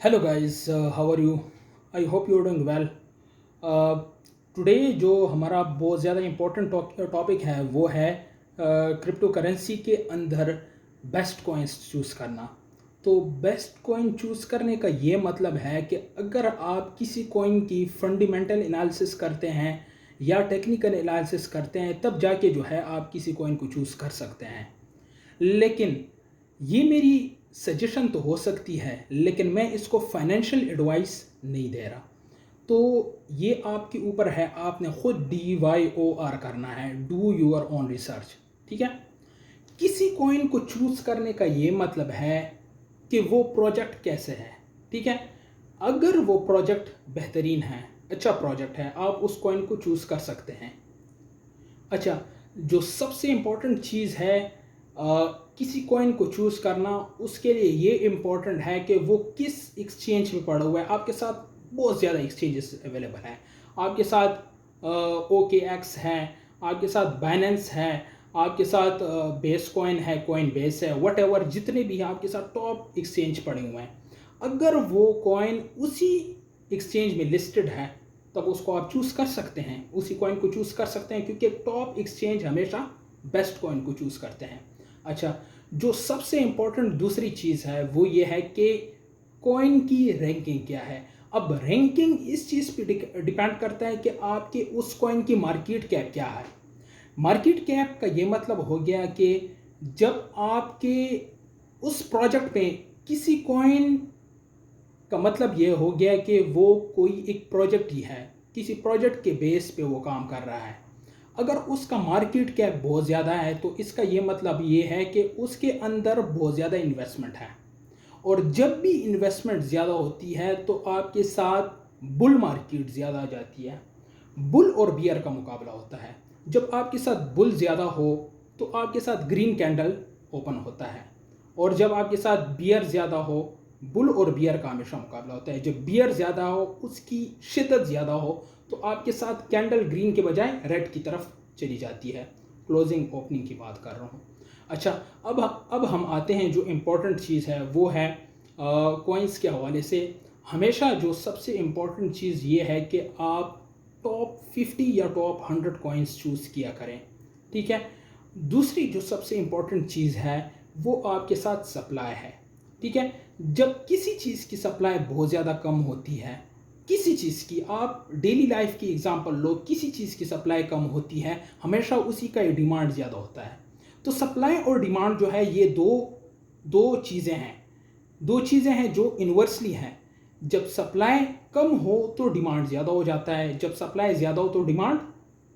Hello guys, how are you? I hope you are doing well. Today जो हमारा बहुत ज़्यादा इम्पोर्टेंट टॉपिक है वो है क्रिप्टो करेंसी के अंदर बेस्ट कॉइन्स चूज़ करना। तो बेस्ट कॉइन चूज़ करने का ये मतलब है कि अगर आप किसी कॉइन की फंडामेंटल एनालिसिस करते हैं या टेक्निकल एनालिसिस करते हैं तब जाके जो है आप किसी कॉइन को चूज़ कर सकते हैं। लेकिन ये मेरी सजेशन तो हो सकती है, लेकिन मैं इसको फाइनेंशियल एडवाइस नहीं दे रहा। तो ये आपके ऊपर है, आपने खुद DYOR करना है, डू योर ओन रिसर्च। ठीक है। किसी कॉइन को चूज करने का ये मतलब है कि वो प्रोजेक्ट कैसे है। ठीक है। अगर वो प्रोजेक्ट बेहतरीन है, अच्छा प्रोजेक्ट है, आप उस कॉइन को चूज कर सकते हैं। अच्छा, जो सबसे इम्पोर्टेंट चीज़ है किसी कॉइन को चूज़ करना, उसके लिए ये इम्पोर्टेंट है कि वो किस एक्सचेंज में पड़ा हुआ है। आपके साथ बहुत ज़्यादा एक्सचेंजेस अवेलेबल हैं। आपके साथ OKX है, आपके साथ बाइनेंस है, आपके साथ बेस कॉइन है, कॉइन बेस है, वट एवर जितने भी हैं आपके साथ टॉप एक्सचेंज पड़े हुए हैं। अगर वो कॉइन उसी एक्सचेंज में लिस्टेड है तब उसको आप चूज़ कर सकते हैं, उसी कॉइन को चूज़ कर सकते हैं, क्योंकि टॉप एक्सचेंज हमेशा बेस्ट कॉइन को चूज़ करते हैं। अच्छा, जो सबसे इम्पोर्टेंट दूसरी चीज़ है वो ये है कि कॉइन की रैंकिंग क्या है। अब रैंकिंग इस चीज़ पे डिपेंड करता है कि आपके उस कॉइन की मार्केट कैप क्या है। मार्केट कैप का ये मतलब हो गया कि जब आपके उस प्रोजेक्ट में किसी कॉइन का मतलब ये हो गया कि वो कोई एक प्रोजेक्ट ही है, किसी प्रोजेक्ट के बेस पे वो काम कर रहा है। अगर उसका मार्केट कैप बहुत ज़्यादा है तो इसका ये मतलब ये है कि उसके अंदर बहुत ज़्यादा इन्वेस्टमेंट है। और जब भी इन्वेस्टमेंट ज़्यादा होती है तो आपके साथ बुल मार्केट ज़्यादा आ जाती है। बुल और बियर का मुकाबला होता है। जब आपके साथ बुल ज़्यादा हो तो आपके साथ ग्रीन कैंडल ओपन होता है, और जब आपके साथ बियर ज़्यादा हो, बुल और बियर का हमेशा मुकाबला होता है। जब बियर ज़्यादा हो, उसकी शिद्दत ज़्यादा हो, तो आपके साथ कैंडल ग्रीन के बजाय रेड की तरफ चली जाती है। क्लोजिंग ओपनिंग की बात कर रहा हूँ। अच्छा, अब हम आते हैं, जो इम्पोर्टेंट चीज़ है वो है कॉइन्स के हवाले से हमेशा जो सबसे इम्पोर्टेंट चीज़ ये है कि आप टॉप 50 या टॉप 100 कॉइन्स चूज़ किया करें। ठीक है। दूसरी जो सबसे इम्पोर्टेंट चीज़ है वो आपके साथ सप्लाई है। ठीक है। जब किसी चीज़ की सप्लाई बहुत ज़्यादा कम होती है, किसी चीज़ की, आप डेली लाइफ की एग्जांपल लो, किसी चीज़ की सप्लाई कम होती है, हमेशा उसी का डिमांड ज़्यादा होता है। तो सप्लाई और डिमांड जो है ये दो दो चीज़ें हैं, दो चीज़ें हैं जो इन्वर्सली हैं। जब सप्लाई कम हो तो डिमांड ज़्यादा हो जाता है, जब सप्लाई ज़्यादा हो तो डिमांड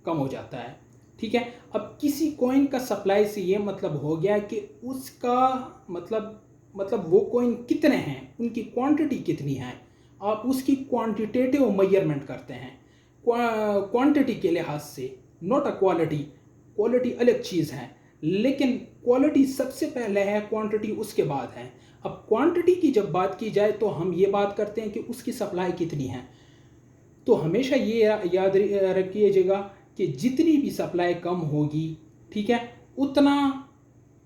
कम हो जाता है। ठीक है। अब किसी कॉइन का सप्लाई से ये मतलब हो गया कि उसका मतलब वो कॉइन कितने हैं, उनकी क्वांटिटी कितनी है। आप उसकी क्वांटिटेटिव मेजरमेंट करते हैं क्वांटिटी के लिहाज से, नॉट अ क्वालिटी। क्वालिटी अलग चीज़ है, लेकिन क्वालिटी सबसे पहले है, क्वांटिटी उसके बाद है। अब क्वांटिटी की जब बात की जाए तो हम ये बात करते हैं कि उसकी सप्लाई कितनी है। तो हमेशा ये याद रखिएगा कि जितनी भी सप्लाई कम होगी, ठीक है, उतना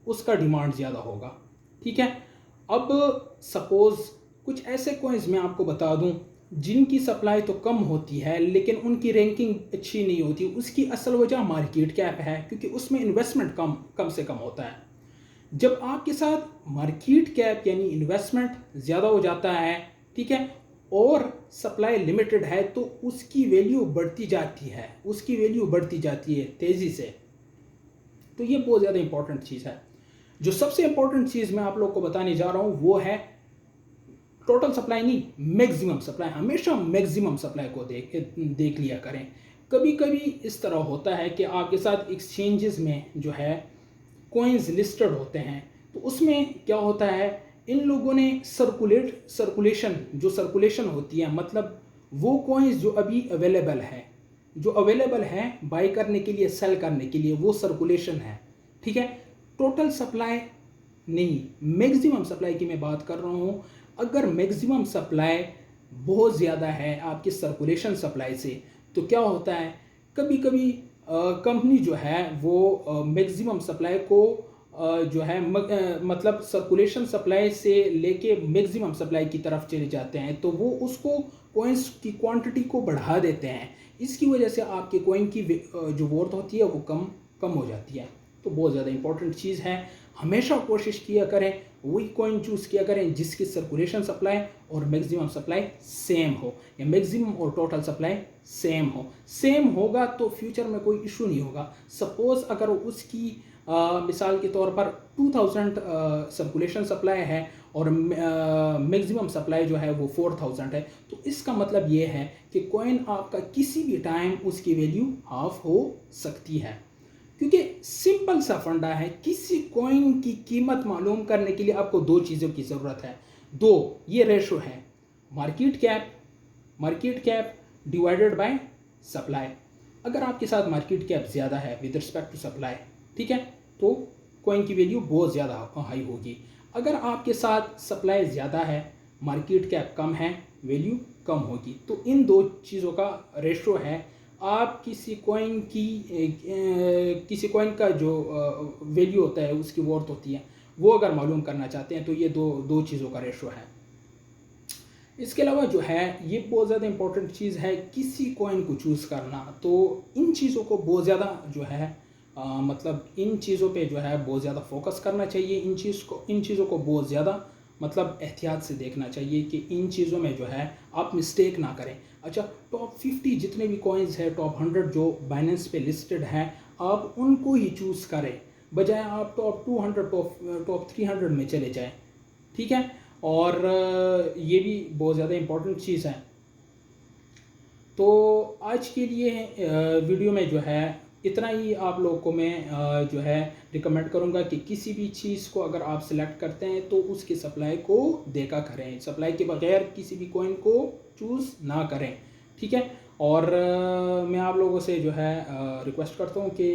उसका डिमांड ज़्यादा होगा। ठीक है। अब सपोज़ कुछ ऐसे कॉइन्स मैं आपको बता दूं जिनकी सप्लाई तो कम होती है लेकिन उनकी रैंकिंग अच्छी नहीं होती। उसकी असल वजह मार्केट कैप है, क्योंकि उसमें इन्वेस्टमेंट कम कम से कम होता है। जब आपके साथ मार्केट कैप यानी इन्वेस्टमेंट ज़्यादा हो जाता है, ठीक है, और सप्लाई लिमिटेड है, तो उसकी वैल्यू बढ़ती जाती है, उसकी वैल्यू बढ़ती जाती है तेज़ी से। तो ये बहुत ज़्यादा इंपॉर्टेंट चीज़ है। जो सबसे इंपॉर्टेंट चीज़ मैं आप लोग को बताने जा रहा हूँ वो है टोटल सप्लाई नहीं, मैक्सिमम सप्लाई। हमेशा मैक्सिमम सप्लाई को देख लिया करें। कभी कभी इस तरह होता है कि आपके साथ एक्सचेंजेस में जो है कॉइन्स लिस्टेड होते हैं, तो उसमें क्या होता है, इन लोगों ने सर्कुलेशन, जो सर्कुलेशन होती है, मतलब वो कॉइन्स जो अभी अवेलेबल है, जो अवेलेबल है बाई करने के लिए, सेल करने के लिए, वो सर्कुलेशन है। ठीक है। टोटल सप्लाई नहीं, मैक्सिमम सप्लाई की मैं बात कर रहा हूँ। अगर मैक्सिमम सप्लाई बहुत ज़्यादा है आपकी सर्कुलेशन सप्लाई से, तो क्या होता है, कभी कभी कंपनी जो है वो मैक्सिमम सप्लाई को जो है मतलब सर्कुलेशन सप्लाई से लेके मैक्सिमम सप्लाई की तरफ चले जाते हैं, तो वो उसको कॉइन्स की क्वांटिटी को बढ़ा देते हैं। इसकी वजह से आपके कॉइन की जो वर्थ होती है वो कम कम हो जाती है। तो बहुत ज़्यादा इंपॉर्टेंट चीज़ है, हमेशा कोशिश किया करें वही कॉइन चूज़ किया करें जिसकी सर्कुलेशन सप्लाई और मैक्सिमम सप्लाई सेम हो, या मैक्सिमम और टोटल सप्लाई सेम हो। सेम होगा तो फ्यूचर में कोई इशू नहीं होगा। सपोज़ अगर उसकी मिसाल के तौर पर 2000 सर्कुलेशन सप्लाई है और मैक्सिमम सप्लाई जो है वो 4000 है, तो इसका मतलब ये है कि कॉइन आपका किसी भी टाइम उसकी वैल्यू हाफ हो सकती है। क्योंकि सिंपल सा फंडा है, किसी कॉइन की कीमत मालूम करने के लिए आपको दो चीज़ों की ज़रूरत है। दो ये रेशो है, market cap divided by supply. अगर आपके साथ मार्केट कैप ज़्यादा है विद रिस्पेक्ट टू सप्लाई, ठीक है, तो कॉइन की वैल्यू बहुत ज़्यादा हाई होगी। अगर आपके साथ सप्लाई ज़्यादा है, मार्केट कैप कम है, वैल्यू कम होगी। तो इन दो चीज़ों का रेशो है। आप किसी कॉइन का जो वैल्यू होता है, उसकी वर्थ होती है, वो अगर मालूम करना चाहते हैं तो ये दो चीज़ों का रेशो है। इसके अलावा जो है ये बहुत ज़्यादा इंपॉर्टेंट चीज़ है किसी कॉइन को चूज़ करना। तो इन चीज़ों को बहुत ज़्यादा जो है मतलब इन चीज़ों पे जो है बहुत ज़्यादा फोकस करना चाहिए। इन चीज़ों को बहुत ज़्यादा मतलब एहतियात से देखना चाहिए कि इन चीज़ों में जो है आप मिस्टेक ना करें। अच्छा, टॉप 50 जितने भी कॉइन्स हैं, टॉप 100 जो बाइनेंस पे लिस्टेड हैं, आप उनको ही चूज़ करें, बजाय आप टॉप 200 टॉप 300 में चले जाएं, ठीक है। और ये भी बहुत ज़्यादा इम्पोर्टेंट चीज़ है। तो आज के लिए वीडियो में जो है इतना ही। आप लोगों को मैं जो है रिकमेंड करूँगा कि किसी भी चीज़ को अगर आप सिलेक्ट करते हैं तो उसकी सप्लाई को देखा करें, सप्लाई के बगैर किसी भी कॉइन को चूज़ ना करें, ठीक है। और मैं आप लोगों से जो है रिक्वेस्ट करता हूँ कि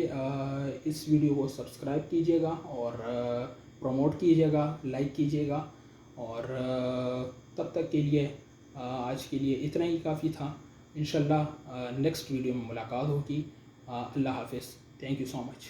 इस वीडियो को सब्सक्राइब कीजिएगा और प्रमोट कीजिएगा, लाइक कीजिएगा। और तब तक के लिए आज के लिए इतना ही काफ़ी था। इंशाल्लाह नेक्स्ट वीडियो में मुलाकात होगी। अल्लाह हाफ़िज़। Thank you so much.